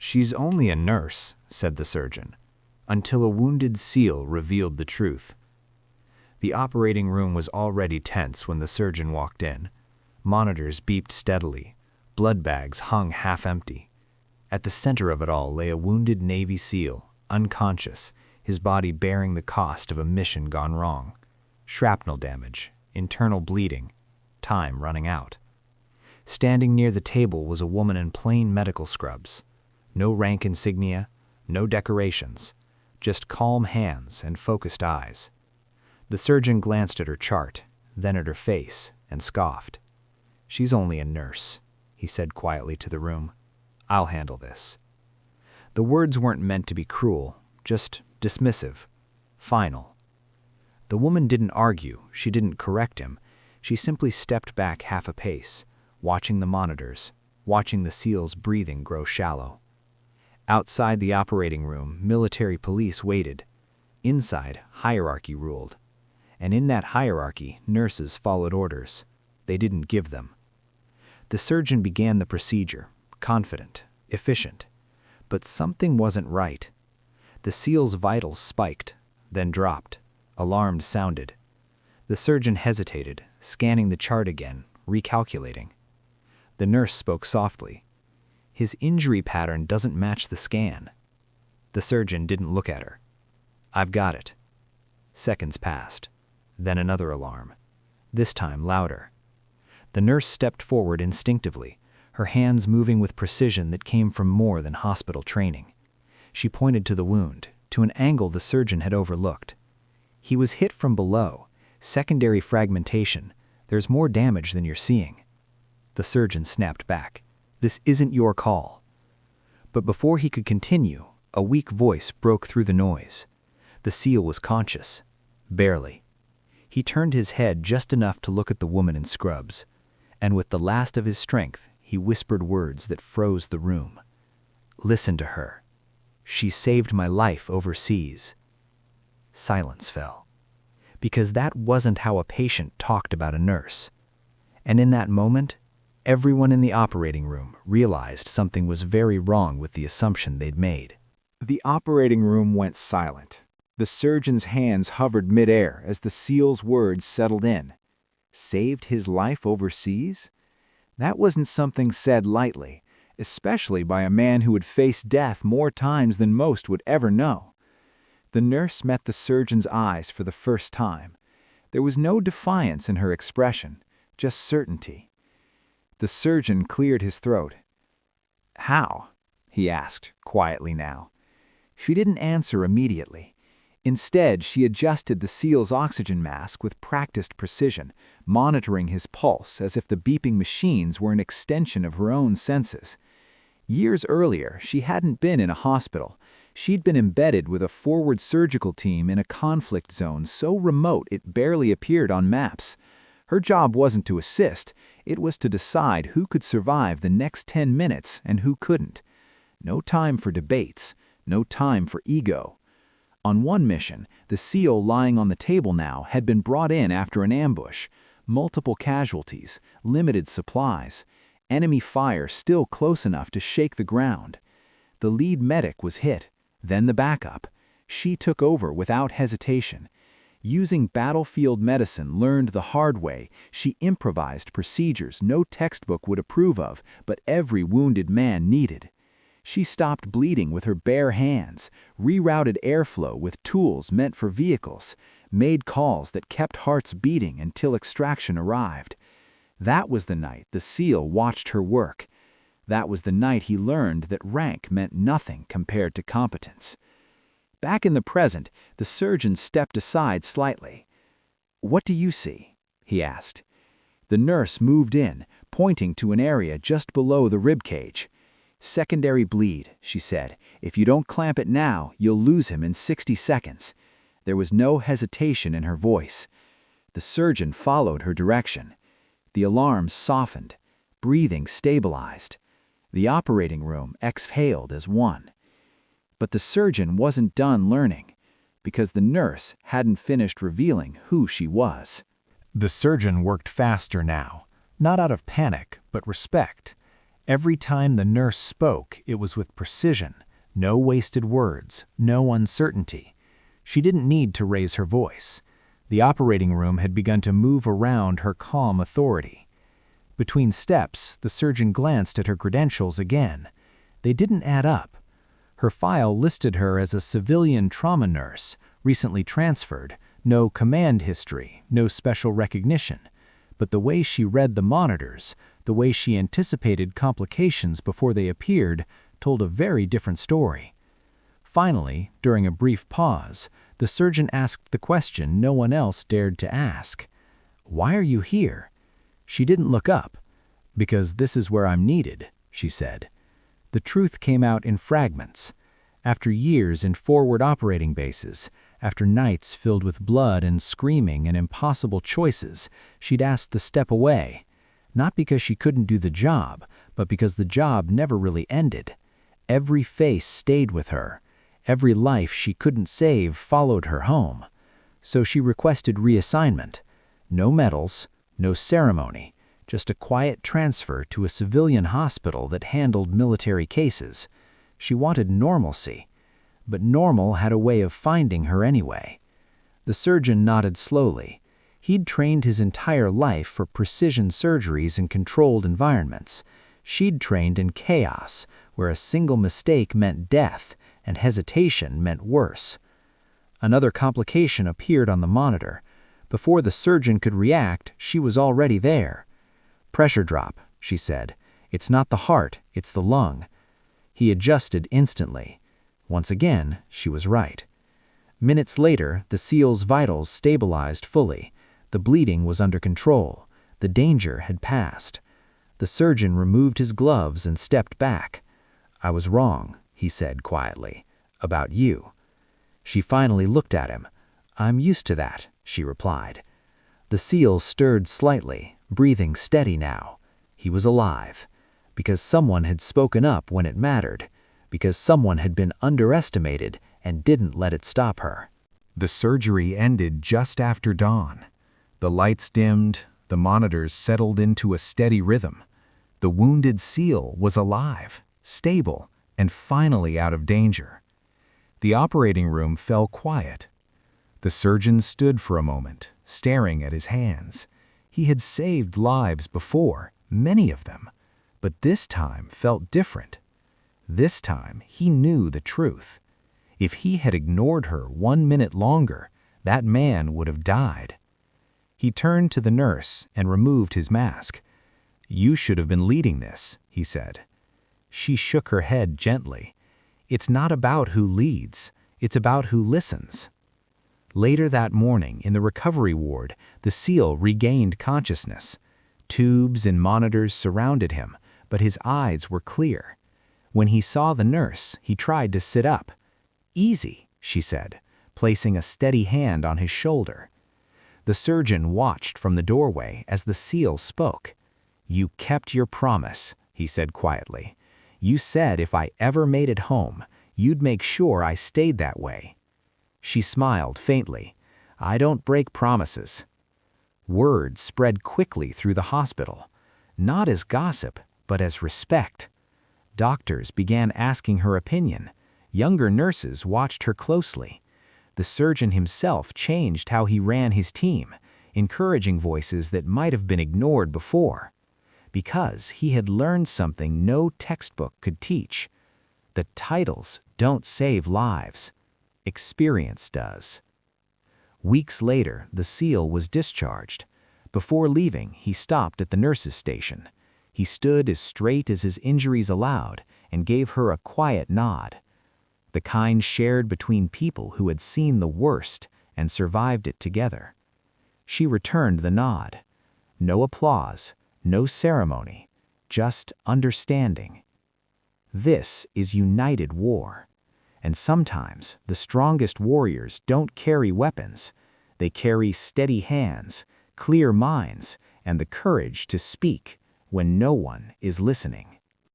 "She's only a nurse," said the surgeon, until a wounded SEAL revealed the truth. The operating room was already tense when the surgeon walked in. Monitors beeped steadily. Blood bags hung half-empty. At the center of it all lay a wounded Navy SEAL, unconscious, his body bearing the cost of a mission gone wrong. Shrapnel damage, internal bleeding, time running out. Standing near the table was a woman in plain medical scrubs. No rank insignia, no decorations, just calm hands and focused eyes. The surgeon glanced at her chart, then at her face, and scoffed. "She's only a nurse," he said quietly to the room. "I'll handle this." The words weren't meant to be cruel, just dismissive, final. The woman didn't argue, she didn't correct him. She simply stepped back half a pace, watching the monitors, watching the SEAL's breathing grow shallow. Outside the operating room, military police waited. Inside, hierarchy ruled. And in that hierarchy, nurses followed orders. They didn't give them. The surgeon began the procedure, confident, efficient. But something wasn't right. The SEAL's vitals spiked, then dropped. Alarmed sounded. The surgeon hesitated, scanning the chart again, recalculating. The nurse spoke softly. "His injury pattern doesn't match the scan." The surgeon didn't look at her. "I've got it." Seconds passed. Then another alarm. This time louder. The nurse stepped forward instinctively, her hands moving with precision that came from more than hospital training. She pointed to the wound, to an angle the surgeon had overlooked. "He was hit from below. Secondary fragmentation. There's more damage than you're seeing." The surgeon snapped back. "This isn't your call." But before he could continue, a weak voice broke through the noise. The SEAL was conscious. Barely. He turned his head just enough to look at the woman in scrubs, and with the last of his strength, he whispered words that froze the room. "Listen to her. She saved my life overseas." Silence fell. Because that wasn't how a patient talked about a nurse. And in that moment, everyone in the operating room realized something was very wrong with the assumption they'd made. The operating room went silent. The surgeon's hands hovered midair as the SEAL's words settled in. Saved his life overseas? That wasn't something said lightly, especially by a man who had faced death more times than most would ever know. The nurse met the surgeon's eyes for the first time. There was no defiance in her expression, just certainty. The surgeon cleared his throat. "How?" he asked, quietly now. She didn't answer immediately. Instead, she adjusted the SEAL's oxygen mask with practiced precision, monitoring his pulse as if the beeping machines were an extension of her own senses. Years earlier, she hadn't been in a hospital. She'd been embedded with a forward surgical team in a conflict zone so remote it barely appeared on maps. Her job wasn't to assist, it was to decide who could survive the next 10 minutes and who couldn't. No time for debates, no time for ego. On one mission, the SEAL lying on the table now had been brought in after an ambush. Multiple casualties, limited supplies, enemy fire still close enough to shake the ground. The lead medic was hit, then the backup. She took over without hesitation. Using battlefield medicine learned the hard way, she improvised procedures no textbook would approve of, but every wounded man needed. She stopped bleeding with her bare hands, rerouted airflow with tools meant for vehicles, made calls that kept hearts beating until extraction arrived. That was the night the SEAL watched her work. That was the night he learned that rank meant nothing compared to competence. Back in the present, the surgeon stepped aside slightly. "What do you see?" he asked. The nurse moved in, pointing to an area just below the ribcage. "Secondary bleed," she said. "If you don't clamp it now, you'll lose him in 60 seconds. There was no hesitation in her voice. The surgeon followed her direction. The alarms softened. Breathing stabilized. The operating room exhaled as one. But the surgeon wasn't done learning, because the nurse hadn't finished revealing who she was. The surgeon worked faster now, not out of panic, but respect. Every time the nurse spoke, it was with precision, no wasted words, no uncertainty. She didn't need to raise her voice. The operating room had begun to move around her calm authority. Between steps, the surgeon glanced at her credentials again. They didn't add up. Her file listed her as a civilian trauma nurse, recently transferred, no command history, no special recognition. But the way she read the monitors, the way she anticipated complications before they appeared, told a very different story. Finally, during a brief pause, the surgeon asked the question no one else dared to ask. "Why are you here?" She didn't look up. "Because this is where I'm needed," she said. The truth came out in fragments. After years in forward operating bases, after nights filled with blood and screaming and impossible choices, she'd asked to step away. Not because she couldn't do the job, but because the job never really ended. Every face stayed with her. Every life she couldn't save followed her home. So she requested reassignment. No medals, no ceremony, just a quiet transfer to a civilian hospital that handled military cases. She wanted normalcy, but normal had a way of finding her anyway. The surgeon nodded slowly. He'd trained his entire life for precision surgeries in controlled environments. She'd trained in chaos, where a single mistake meant death and hesitation meant worse. Another complication appeared on the monitor. Before the surgeon could react, she was already there. "Pressure drop," she said. "It's not the heart, it's the lung." He adjusted instantly. Once again, she was right. Minutes later, the SEAL's vitals stabilized fully. The bleeding was under control. The danger had passed. The surgeon removed his gloves and stepped back. "I was wrong," he said quietly, "about you." She finally looked at him. "I'm used to that," she replied. The SEAL stirred slightly, breathing steady now. He was alive. Because someone had spoken up when it mattered. Because someone had been underestimated and didn't let it stop her. The surgery ended just after dawn. The lights dimmed, the monitors settled into a steady rhythm. The wounded SEAL was alive, stable, and finally out of danger. The operating room fell quiet. The surgeon stood for a moment, staring at his hands. He had saved lives before, many of them, but this time felt different. This time he knew the truth. If he had ignored her 1 minute longer, that man would have died. He turned to the nurse and removed his mask. "You should have been leading this," he said. She shook her head gently. "It's not about who leads, it's about who listens." Later that morning, in the recovery ward, the SEAL regained consciousness. Tubes and monitors surrounded him, but his eyes were clear. When he saw the nurse, he tried to sit up. "Easy," she said, placing a steady hand on his shoulder. The surgeon watched from the doorway as the SEAL spoke. "You kept your promise," he said quietly. "You said if I ever made it home, you'd make sure I stayed that way." She smiled faintly. "I don't break promises." Word spread quickly through the hospital, not as gossip, but as respect. Doctors began asking her opinion. Younger nurses watched her closely. The surgeon himself changed how he ran his team, encouraging voices that might have been ignored before. Because he had learned something no textbook could teach. The titles don't save lives. Experience does. Weeks later, the SEAL was discharged. Before leaving, he stopped at the nurse's station. He stood as straight as his injuries allowed and gave her a quiet nod. The kind shared between people who had seen the worst and survived it together. She returned the nod. No applause, no ceremony, just understanding. This is united war. And sometimes the strongest warriors don't carry weapons. They carry steady hands, clear minds, and the courage to speak when no one is listening.